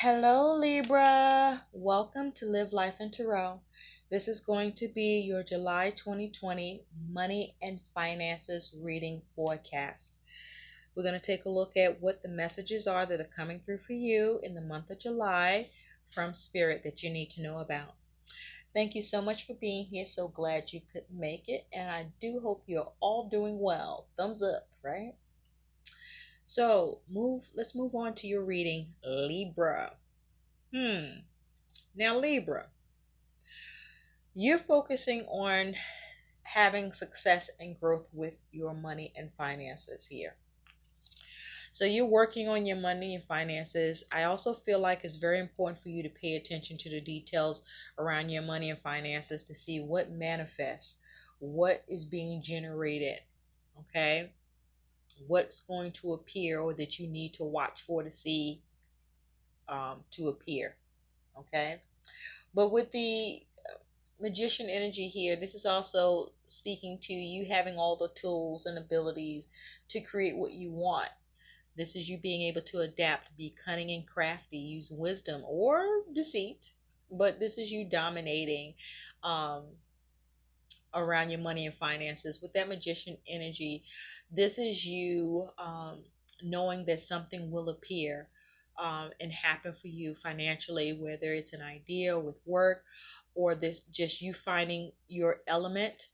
Hello, Libra. Welcome to Live Life in Tarot. This is going to be your July 2020 money and finances reading forecast. We're going to take a look at what the messages are that are coming through for you in the month of July from Spirit that you need to know about. Thank you so much for being here. So glad you could make it. And I do hope you're all doing well. Thumbs up, right? So let's move on to your reading, Libra. Now, Libra, you're focusing on having success and growth with your money and finances here. So you're working on your money and finances. I also feel like it's very important for you to pay attention to the details around your money and finances to see what manifests, what is being generated, okay? What's going to appear or that you need to watch for to see to appear, okay? But with the magician energy here, this is also speaking to you having all the tools and abilities to create what you want. This is you being able to adapt, be cunning and crafty, use wisdom or deceit, but this is you dominating um, around your money and finances. With that magician energy, this is you knowing that something will appear and happen for you financially, whether it's an idea with work or this just you finding your element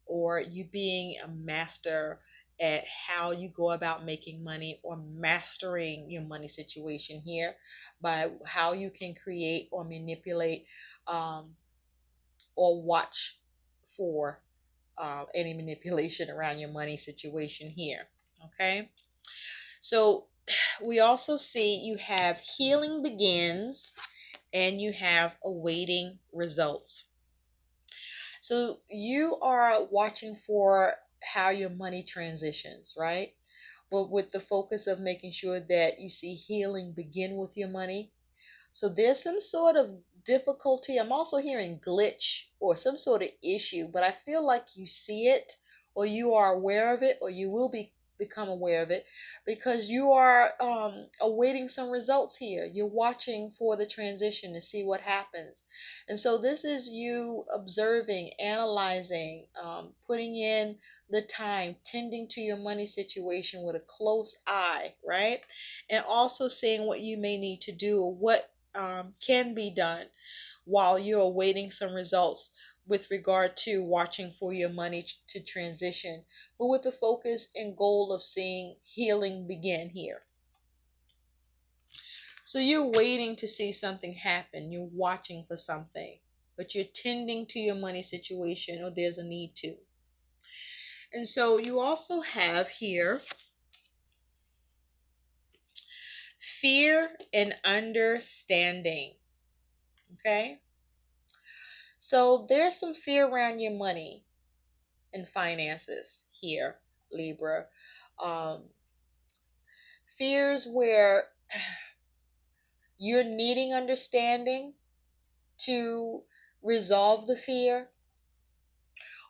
or you being a master at how you go about making money or mastering your money situation here by how you can create or manipulate or watch for any manipulation around your money situation here. Okay, so we also see you have healing begins and you have awaiting results. So you are watching for how your money transitions, right? But with the focus of making sure that you see healing begin with your money. So there's some sort of difficulty. I'm also hearing glitch or some sort of issue, but I feel like you see it or you are aware of it or you will become aware of it because you are awaiting some results here. You're watching for the transition to see what happens. And so this is you observing, analyzing, putting in the time, tending to your money situation with a close eye, right? And also seeing what you may need to do or what can be done while you're awaiting some results with regard to watching for your money to transition, but with the focus and goal of seeing healing begin here. So you're waiting to see something happen, you're watching for something, but you're tending to your money situation or there's a need to. And so you also have here fear and understanding. Okay? So there's some fear around your money and finances here, Libra. Um, Fears where you're needing understanding to resolve the fear,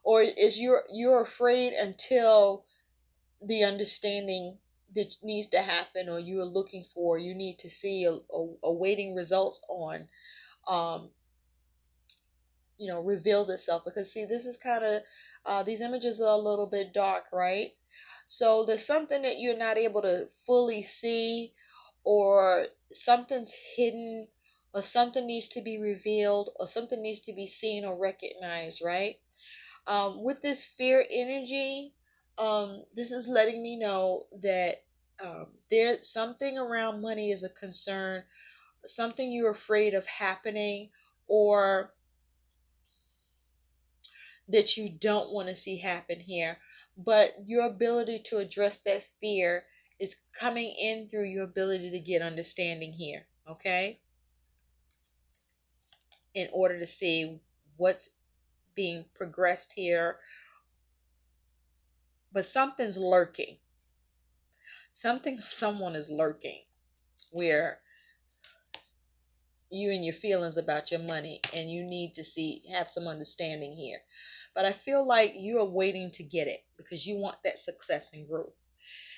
or is you're afraid until the understanding that needs to happen, or you're looking for, you need to see awaiting results on, um, reveals itself. Because see, this is kind of these images are a little bit dark, right? So there's something that you're not able to fully see, or something's hidden, or something needs to be revealed, or something needs to be seen or recognized, right? With this fear energy, this is letting me know that there's something around money is a concern, something you're afraid of happening, or that you don't want to see happen here. But your ability to address that fear is coming in through your ability to get understanding here, okay? In order to see what's being progressed here. But something's lurking. Someone is lurking where you and your feelings about your money and you need to have some understanding here. But I feel like you are waiting to get it because you want that success and growth.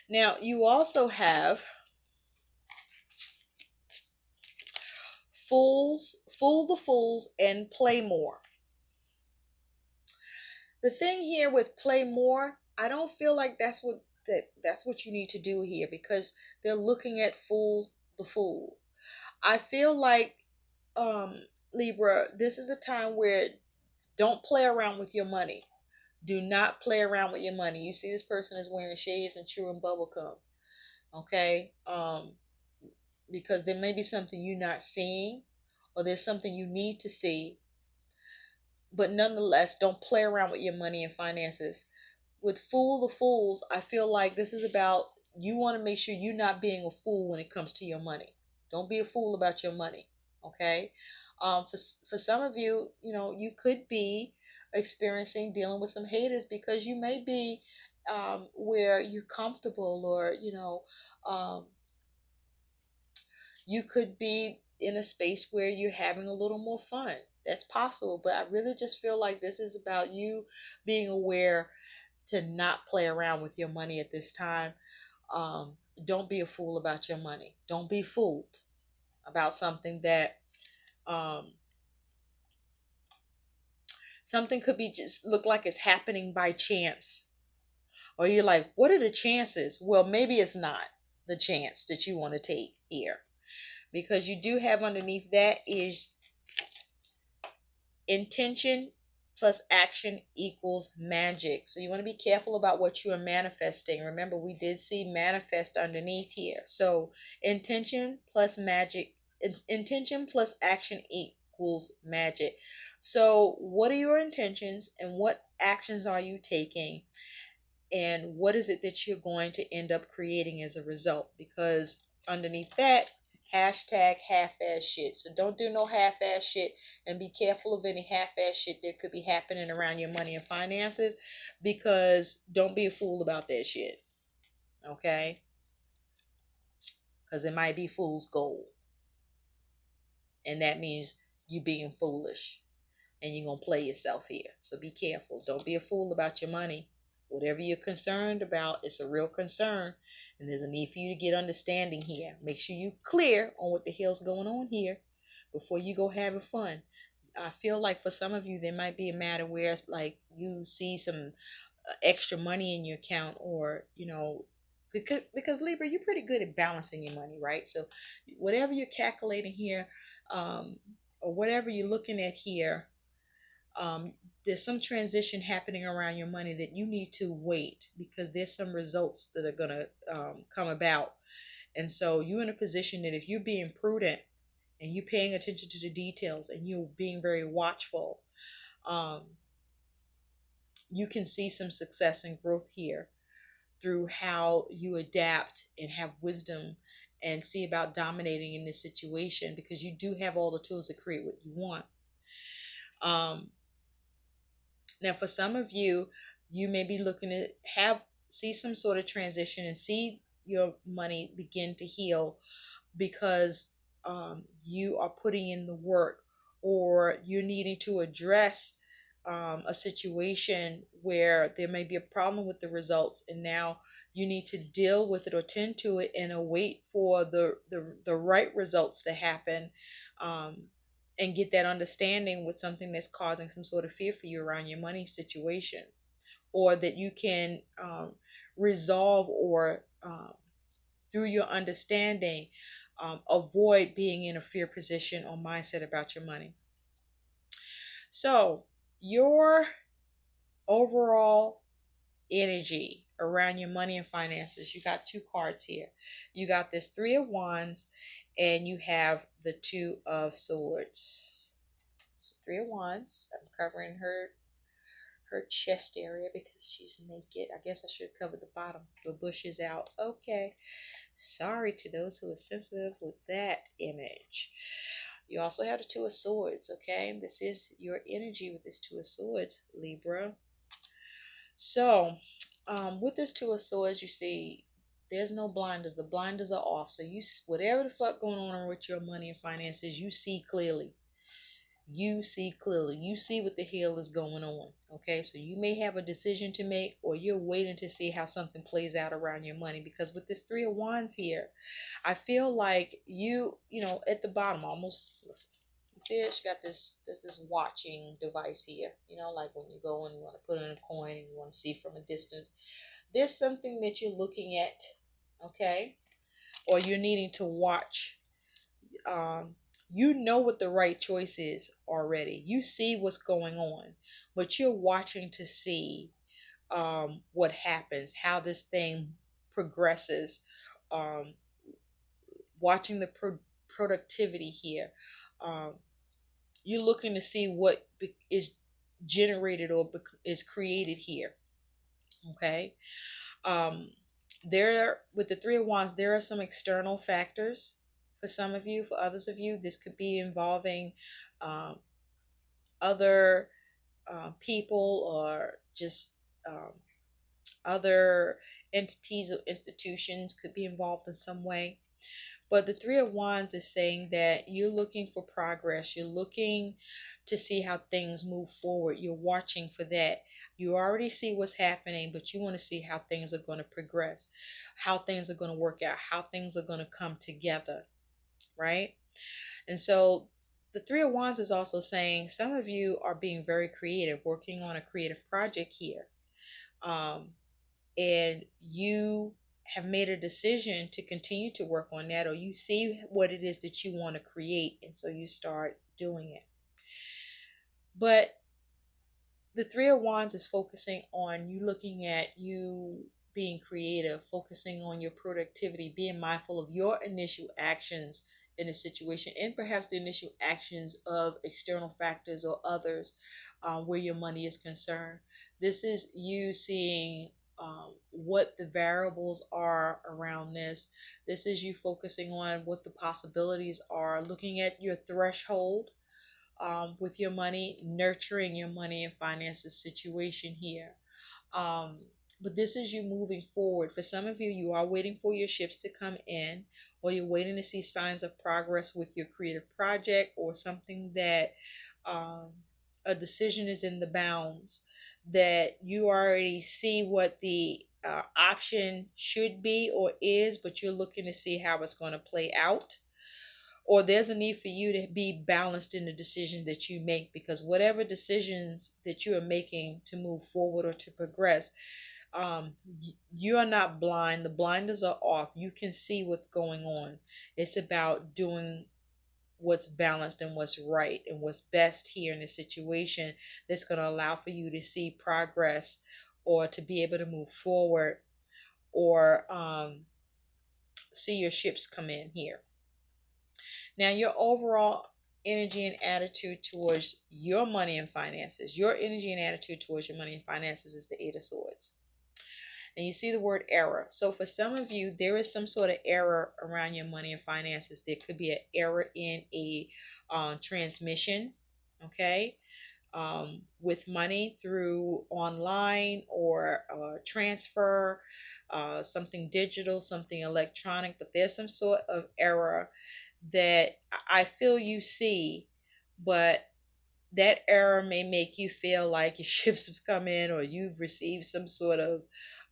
Now, you also have fool the fools and play more. The thing here with play more, I don't feel like that's what you need to do here, because they're looking at fool the fool. I feel like, um Libra, this is the time where don't play around with your money. Do not play around with your money. You see this person is wearing shades and chewing bubble gum. Okay? Because there may be something you're not seeing, or there's something you need to see, but nonetheless, don't play around with your money and finances. With fool the fools, I feel like this is about, you want to make sure you're not being a fool when it comes to your money. Don't be a fool about your money. Okay? For some of you, you could be experiencing dealing with some haters, because you may be where you're comfortable, or um, you could be in a space where you're having a little more fun. That's possible, but I really just feel like this is about you being aware to not play around with your money at this time. um, don't be a fool about your money. Don't be fooled about something that, um, something could be just look like it's happening by chance, or you're like, what are the chances? Well, maybe it's not the chance that you want to take here, because you do have underneath that is intention plus action equals magic. So you want to be careful about what you are manifesting. Remember, we did see manifest underneath here. So intention plus magic, intention plus action equals magic. So what are your intentions, and what actions are you taking, and what is it that you're going to end up creating as a result? Because underneath that, hashtag half-ass shit. So don't do no half-ass shit, and be careful of any half-ass shit that could be happening around your money and finances, because don't be a fool about that shit. Okay? Because it might be fool's gold, and that means you being foolish, and you're going to play yourself here. So be careful. Don't be a fool about your money. Whatever you're concerned about, it's a real concern. And there's a need for you to get understanding here. Make sure you're clear on what the hell's going on here before you go having fun. I feel like for some of you, there might be a matter where it's like you see some extra money in your account, or, because Libra, you're pretty good at balancing your money, right? So whatever you're calculating here, um, or whatever you're looking at here, um, there's some transition happening around your money that you need to wait, because there's some results that are going to come about. And so you're in a position that if you're being prudent, and you're paying attention to the details, and you're being very watchful, um, you can see some success and growth here through how you adapt and have wisdom, and see about dominating in this situation, because you do have all the tools to create what you want. Um, Now, for some of you, you may be looking to see some sort of transition, and see your money begin to heal, because you are putting in the work, or you're needing to address a situation where there may be a problem with the results, and now you need to deal with it, or tend to it, and await for the right results to happen, um, and get that understanding with something that's causing some sort of fear for you around your money situation, or that you can resolve, or through your understanding, avoid being in a fear position or mindset about your money. So, your overall energy around your money and finances, you got two cards here. You got this Three of Wands, and you have the Two of Swords. So, Three of Wands, I'm covering her chest area because she's naked. I guess I should cover the bottom. The bush is out. Okay. Sorry to those who are sensitive with that image. You also have the Two of Swords, okay? This is your energy with this Two of Swords, Libra. So, with this Two of Swords, you see, there's no blinders. The blinders are off. So whatever the fuck going on with your money and finances, you see clearly. You see clearly. You see what the hell is going on. Okay, so you may have a decision to make, or you're waiting to see how something plays out around your money. Because with this Three of Wands here, I feel like you know, at the bottom, almost. You see it? She got this watching device here. You know, like when you go and you want to put in a coin and you want to see from a distance. There's something that you're looking at, okay, or you're needing to watch. um, you know what the right choice is already. You see what's going on, but you're watching to see what happens, how this thing progresses, um, watching the productivity here. Um, you're looking to see what is generated or is created here. Okay. Um, there, with the Three of Wands, there are some external factors for some of you. For others of you, this could be involving um, other people, or just um, other entities or institutions could be involved in some way. But the Three of Wands is saying that you're looking for progress. You're looking to see how things move forward. You're watching for that. You already see what's happening, but you want to see how things are going to progress, how things are going to work out, how things are going to come together, right? And so the Three of Wands is also saying some of you are being very creative, working on a creative project here. Um, and you have made a decision to continue to work on that, or you see what it is that you want to create, and so you start doing it. But the Three of Wands is focusing on you, looking at you being creative, focusing on your productivity, being mindful of your initial actions in a situation, and perhaps the initial actions of external factors or others, where your money is concerned. This is you seeing what the variables are around this. This is you focusing on what the possibilities are, looking at your threshold with your money, nurturing your money and finances situation here. Um, but this is you moving forward. For some of you, you are waiting for your ships to come in, or you're waiting to see signs of progress with your creative project, or something that um, a decision is in the bounds, that you already see what the option should be or is, but you're looking to see how it's going to play out, or there's a need for you to be balanced in the decisions that you make, because whatever decisions that you are making to move forward or to progress, you are not blind. The blinders are off. You can see what's going on. It's about doing what's balanced and what's right and what's best here in the situation, that's going to allow for you to see progress, or to be able to move forward, or see your ships come in here. Now, your overall energy and attitude towards your money and finances, your energy and attitude towards your money and finances is the Eight of Swords. And you see the word error. So for some of you, there is some sort of error around your money and finances. There could be an error in a transmission, okay, with money through online, or transfer, something digital, something electronic. But there's some sort of error that I feel you see, but that error may make you feel like your ships have come in, or you've received some sort of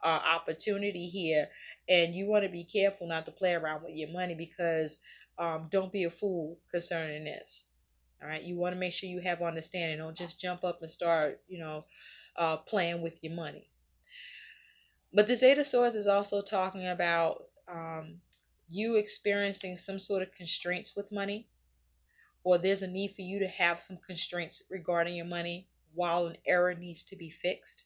opportunity here, and you want to be careful not to play around with your money, because don't be a fool concerning this. All right, you want to make sure you have understanding. Don't just jump up and start, playing with your money. But this Eight of Swords is also talking about you experiencing some sort of constraints with money, or there's a need for you to have some constraints regarding your money while an error needs to be fixed.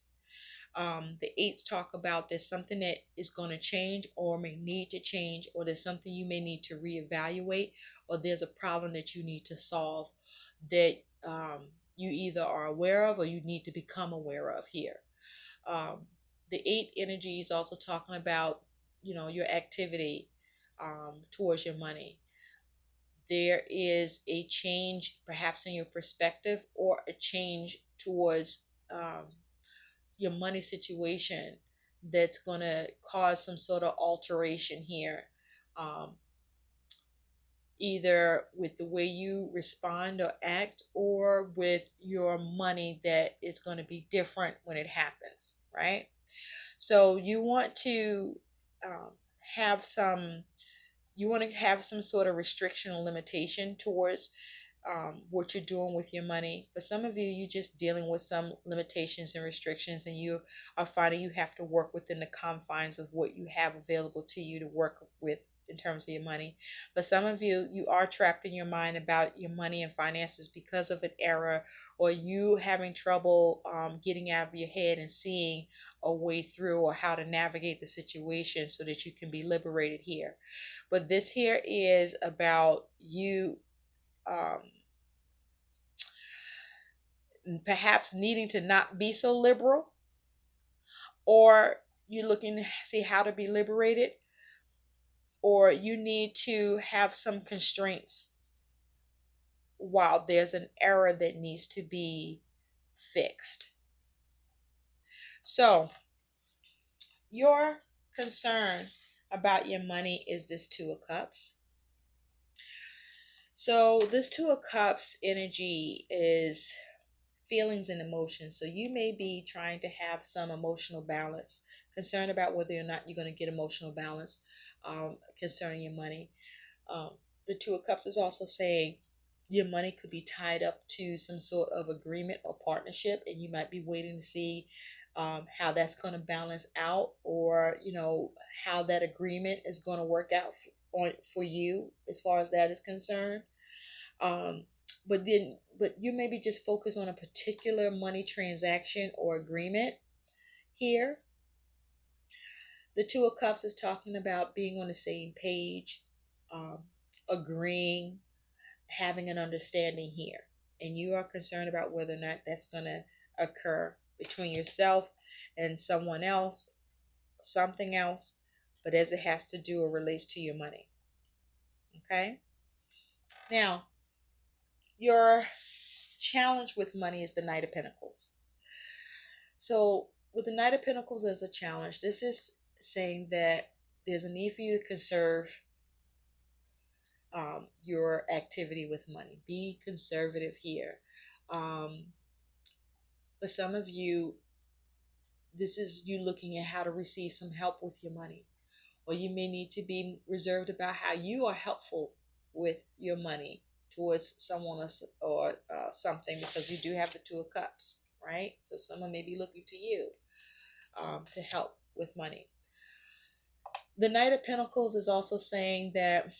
The eights talk about there's something that is going to change, or may need to change, or there's something you may need to reevaluate, or there's a problem that you need to solve, that you either are aware of or you need to become aware of here. Um, the eight energy is also talking about, your activity towards your money. There is a change perhaps in your perspective, or a change towards your money situation, that's going to cause some sort of alteration here. Um, either with the way you respond or act, or with your money that is going to be different when it happens, right? So um, have some you want to have some sort of restriction or limitation towards what you're doing with your money. For some of you, you're just dealing with some limitations and restrictions, and you are finding you have to work within the confines of what you have available to you to work with in terms of your money. But some of you, you are trapped in your mind about your money and finances because of an error, or you having trouble getting out of your head and seeing a way through, or how to navigate the situation so that you can be liberated here. But this here is about you um, perhaps needing to not be so liberal, or you're looking to see how to be liberated, or you need to have some constraints while there's an error that needs to be fixed. So, your concern about your money is this Two of Cups. So, this Two of Cups energy is feelings and emotions. So you may be trying to have some emotional balance, concerned about whether or not you're going to get emotional balance concerning your money. Um, the Two of Cups is also saying your money could be tied up to some sort of agreement or partnership, and you might be waiting to see how that's going to balance out, or how that agreement is going to work out for you as far as that is concerned. um, but you maybe just focus on a particular money transaction or agreement here. The Two of Cups is talking about being on the same page, um, agreeing, having an understanding here, and you are concerned about whether or not that's going to occur between yourself and someone else, something else, but as it has to do or relates to your money. Okay, now your challenge with money is the Knight of Pentacles. So, with the Knight of Pentacles as a challenge, this is saying that there's a need for you to conserve your activity with money. Be conservative here. For some of you, this is you looking at how to receive some help with your money, or you may need to be reserved about how you are helpful with your money towards someone or something, because you do have the Two of Cups, right? So, someone may be looking to you to help with money. The Knight of Pentacles is also saying that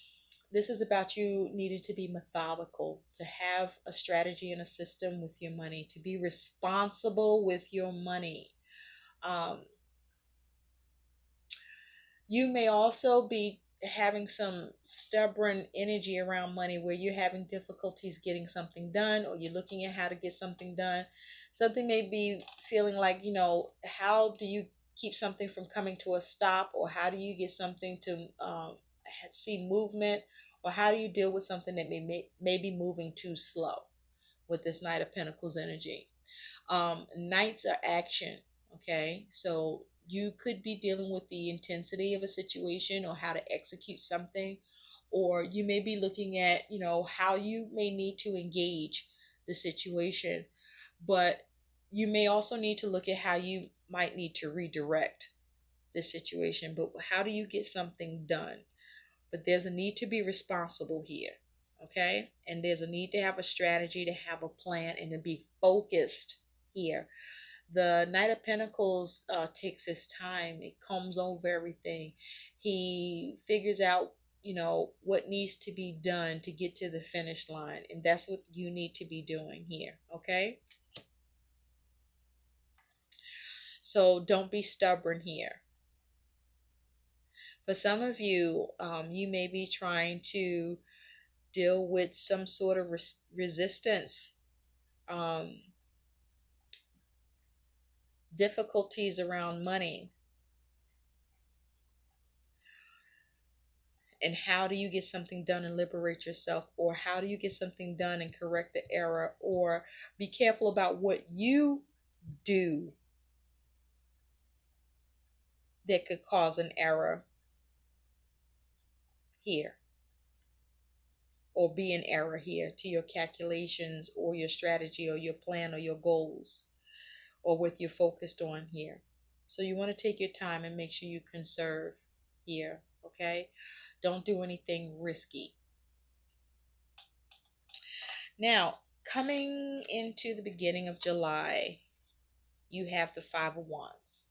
this is about you needing to be methodical, to have a strategy and a system with your money, to be responsible with your money. Um, you may also be having some stubborn energy around money where you're having difficulties getting something done, or you're looking at how to get something done. Something may be feeling like, how do you keep something from coming to a stop, or how do you get something to see movement, or how do you deal with something that may be moving too slow with this Knight of Pentacles energy. Knights are action. Okay, so you could be dealing with the intensity of a situation or how to execute something, or you may be looking at how you may need to engage the situation, but you may also need to look at how you might need to redirect the situation. But how do you get something done? But there's a need to be responsible here. Okay, and there's a need to have a strategy, to have a plan, and to be focused here. The Knight of Pentacles takes his time. He combs over everything. He figures out, what needs to be done to get to the finish line. And that's what you need to be doing here. Okay? So don't be stubborn here. For some of you, you may be trying to deal with some sort of resistance, um, difficulties around money. And how do you get something done and liberate yourself, or how do you get something done and correct the error, or be careful about what you do that could cause an error here. or be an error here to your calculations or your strategy or your plan or your goals or what you're focused on here. So you want to take your time and make sure you conserve here, okay? Don't do anything risky. Now, coming into the beginning of July, you have the Five of Wands.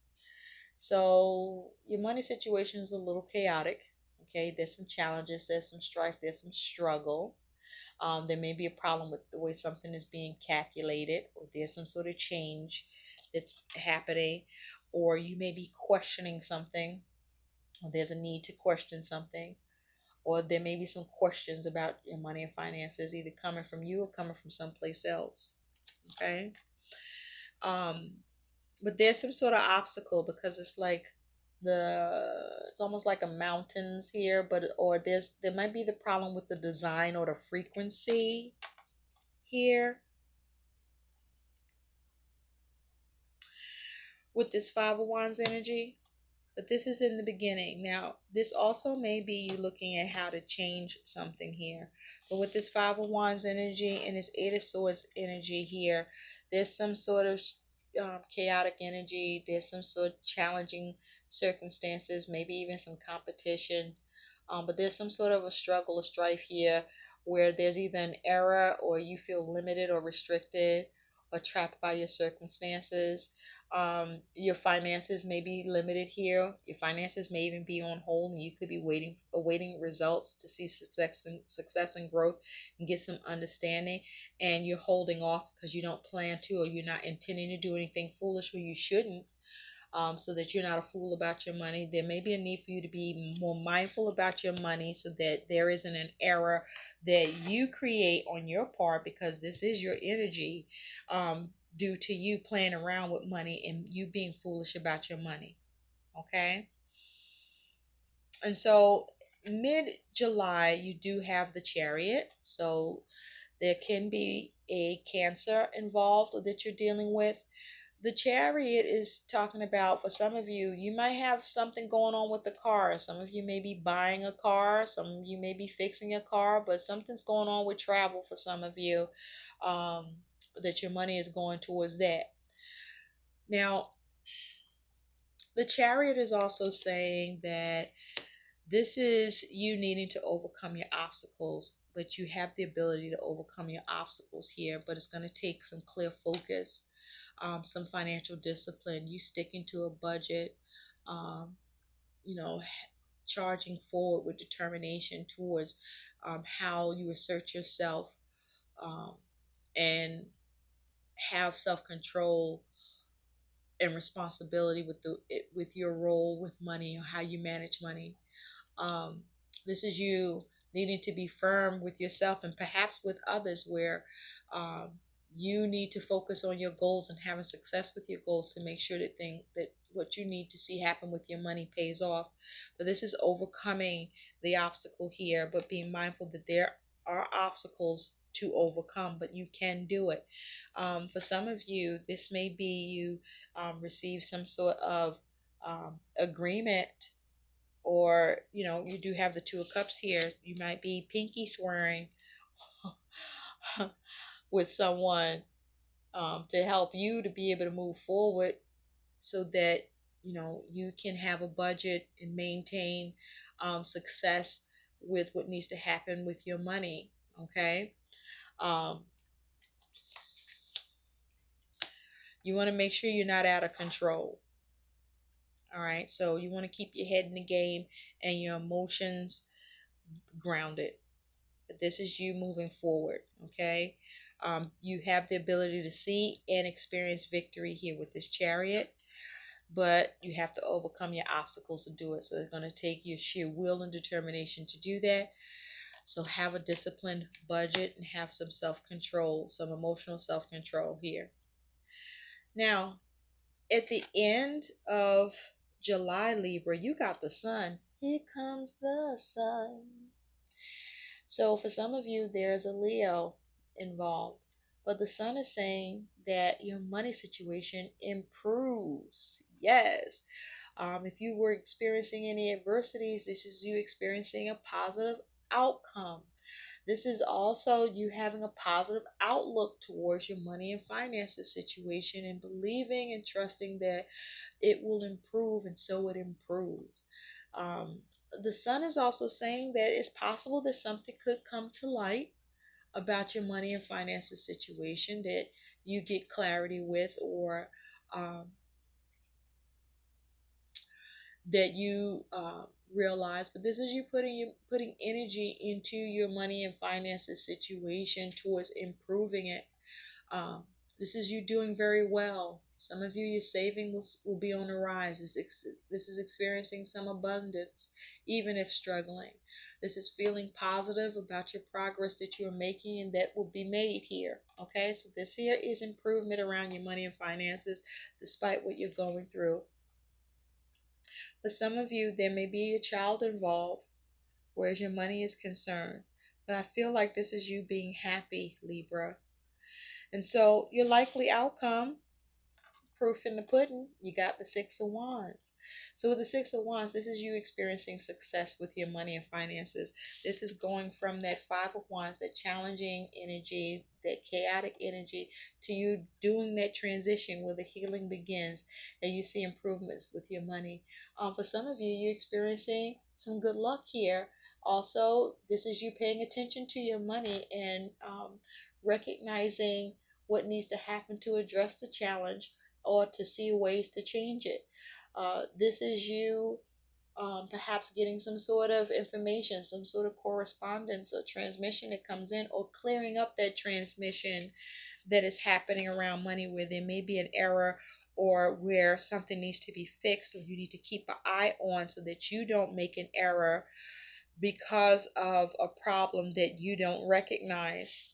So your money situation is a little chaotic. Okay, there's some challenges, there's some strife, there's some struggle. There may be a problem with the way something is being calculated, or there's some sort of change that's happening, or you may be questioning something, or there's a need to question something, or there may be some questions about your money and finances, either coming from you or coming from someplace else. Okay. Um, but there's some sort of obstacle because it's like it's almost like a mountains here, but or there might be the problem with the design or the frequency here with this Five of Wands energy. But this is in the beginning. Now, this also may be you looking at how to change something here. But with this Five of Wands energy and this Eight of Swords energy here, there's some sort of chaotic energy. There's some sort of challenging circumstances, maybe even some competition. But there's some sort of a struggle, a strife here where there's either an error or you feel limited or restricted or trapped by your circumstances. Your finances may be limited here. Your finances may even be on hold, and you could be awaiting results to see success and growth and get some understanding. And you're holding off because you don't plan to, or you're not intending to do anything foolish where you shouldn't. So that you're not a fool about your money. There may be a need for you to be more mindful about your money so that there isn't an error that you create on your part because this is your energy due to you playing around with money and you being foolish about your money. Okay? And so mid July, you do have the chariot. So there can be a cancer involved that you're dealing with. The chariot is talking about, for some of you, you might have something going on with the car. Some of you may be buying a car, some of you may be fixing a car, but something's going on with travel for some of you, that your money is going towards that. Now, the chariot is also saying that this is you needing to overcome your obstacles, but you have the ability to overcome your obstacles here, but it's going to take some clear focus, some financial discipline, you sticking to a budget, um, you know, charging forward with determination towards how you assert yourself, um, and have self-control and responsibility with your role with money or how you manage money. Um, this is you needing to be firm with yourself and perhaps with others, where um, you need to focus on your goals and having success with your goals to make sure that what you need to see happen with your money pays off. But this is overcoming the obstacle here, but being mindful that there are obstacles to overcome, but you can do it. For some of you, this may be you receive some sort of agreement, or you do have the Two of Cups here. You might be pinky swearing with someone to help you to be able to move forward so that you can have a budget and maintain success with what needs to happen with your money. Okay. um, you want to make sure you're not out of control. All right, so you want to keep your head in the game and your emotions grounded. But this is you moving forward. Okay. You have the ability to see and experience victory here with this chariot, but you have to overcome your obstacles to do it. So it's going to take your sheer will and determination to do that. So have a disciplined budget and have some self-control, some emotional self-control here. Now, at the end of July, Libra, you got the sun. Here comes the sun. So for some of you, there's a Leo involved, but the sun is saying that your money situation improves. Yes. If you were experiencing any adversities, this is you experiencing a positive outcome. This is also you having a positive outlook towards your money and finances situation and believing and trusting that it will improve, and so it improves. Um, the sun is also saying that it's possible that something could come to light about your money and finances situation that you get clarity with, or um, that you realize. But this is you putting energy into your money and finances situation towards improving it. um, this is you doing very well. Some of you, your saving will be on the rise. This is experiencing some abundance, even if struggling. This is feeling positive about your progress that you're making and that will be made here. Okay, so this here is improvement around your money and finances despite what you're going through. For some of you, there may be a child involved, whereas your money is concerned. But I feel like this is you being happy, Libra. And so your likely outcome, proof in the pudding, you got the Six of Wands. So with the Six of Wands, this is you experiencing success with your money and finances. This is going from that Five of Wands, that challenging energy, that chaotic energy, to you doing that transition where the healing begins and you see improvements with your money. For some of you, you're experiencing some good luck here. Also, this is you paying attention to your money and recognizing what needs to happen to address the challenge or to see ways to change it. This is you perhaps getting some sort of information, some sort of correspondence or transmission that comes in, or clearing up that transmission that is happening around money where there may be an error or where something needs to be fixed, or you need to keep an eye on so that you don't make an error because of a problem that you don't recognize.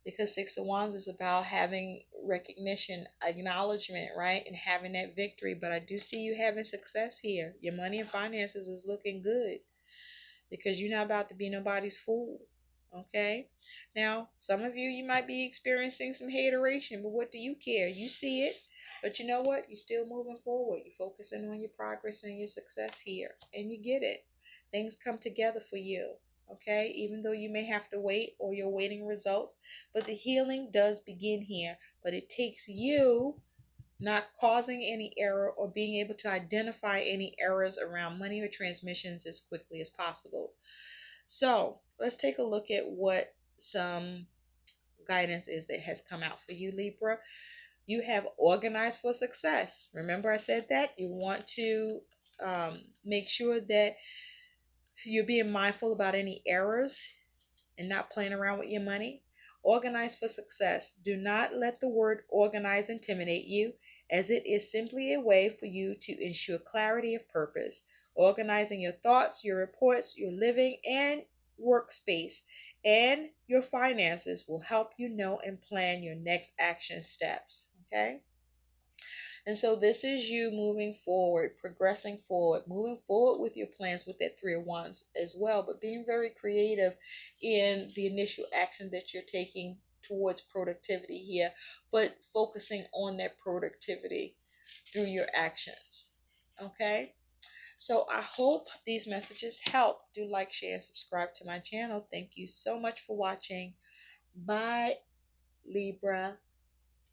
Because Six of Wands is about having recognition, acknowledgement, right, and having that victory. But I do see you having success here. Your money and finances is looking good because you're not about to be nobody's fool. Okay, now some of you might be experiencing some hateration, but what do you care? You see it. But you know what, you're still moving forward. You're focusing on your progress and your success here, and you get it. Things come together for you. Okay, even though you may have to wait or you're waiting results, but the healing does begin here. But it takes you not causing any error or being able to identify any errors around money or transmissions as quickly as possible. So let's take a look at what some guidance is that has come out for you, Libra. You have organized for success. Remember, I said that you want to make sure that you're being mindful about any errors and not playing around with your money. Organize for success. Do not let the word organize intimidate you, as it is simply a way for you to ensure clarity of purpose. Organizing your thoughts, your reports, your living and workspace, and your finances will help you know and plan your next action steps. Okay? And so this is you moving forward, progressing forward, moving forward with your plans with that Three of Wands as well, but being very creative in the initial action that you're taking towards productivity here, but focusing on that productivity through your actions. Okay? So I hope these messages help. Do like, share, and subscribe to my channel. Thank you so much for watching. Bye, Libra.